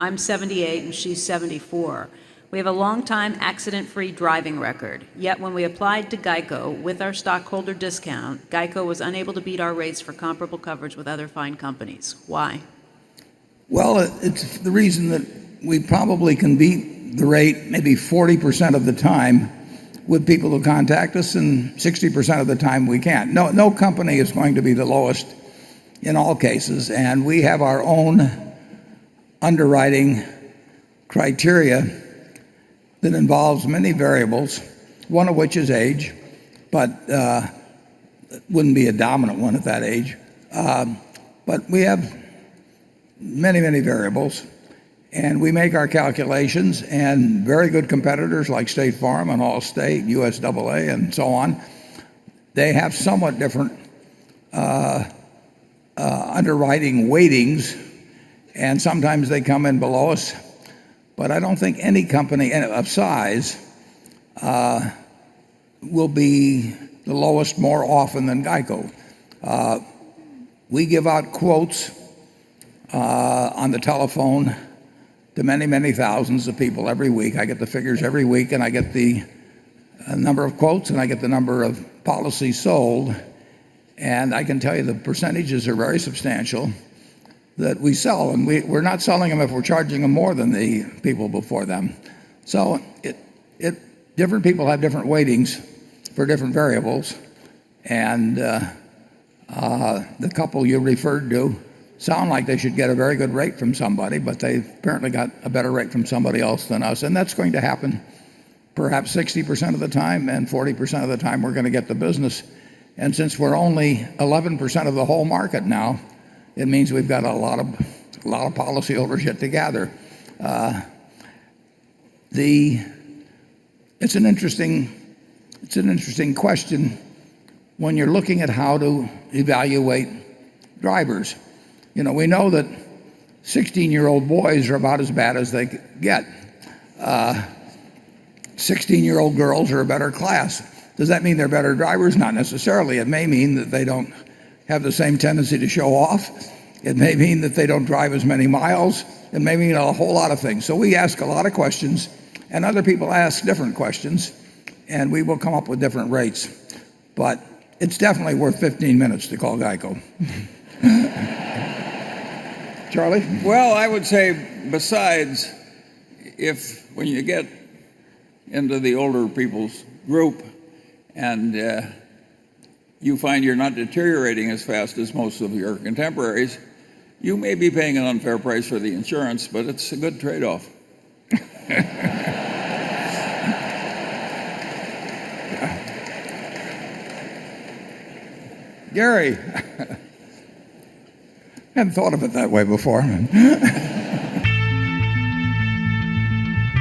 I'm 78 and she's 74. We have a long-time accident-free driving record. Yet when we applied to GEICO with our stockholder discount, GEICO was unable to beat our rates for comparable coverage with other fine companies. Why? Well, it's the reason that we probably can beat the rate maybe 40% of the time with people who contact us, and 60% of the time we can't. No company is going to be the lowest in all cases, and we have our own underwriting criteria that involves many variables, one of which is age, but it wouldn't be a dominant one at that age. But we have many variables, and we make our calculations, and very good competitors like State Farm and Allstate, USAA, and so on, they have somewhat different underwriting weightings, and sometimes they come in below us. But I don't think any company of size will be the lowest more often than GEICO. We give out quotes on the telephone to many thousands of people every week. I get the figures every week, and I get the number of quotes, and I get the number of policies sold. And I can tell you the percentages are very substantial that we sell, and we're not selling them if we're charging them more than the people before them. So different people have different weightings for different variables, and the couple you referred to sound like they should get a very good rate from somebody, but they apparently got a better rate from somebody else than us, and that's going to happen perhaps 60% of the time, and 40% of the time we're going to get the business. And since we're only 11% of the whole market now, it means we've got a lot of policyholders yet to gather. It's an interesting question when you're looking at how to evaluate drivers. You know, we know that 16-year-old boys are about as bad as they get. 16-year-old girls are a better class. Does that mean they're better drivers? Not necessarily. It may mean that they don't have the same tendency to show off. It may mean that they don't drive as many miles. It may mean a whole lot of things. So we ask a lot of questions, and other people ask different questions, and we will come up with different rates. But it's definitely worth 15 minutes to call GEICO. Charlie? Well, I would say besides, when you get into the older people's group and you find you're not deteriorating as fast as most of your contemporaries, you may be paying an unfair price for the insurance, but it's a good trade-off. Gary, I hadn't thought of it that way before.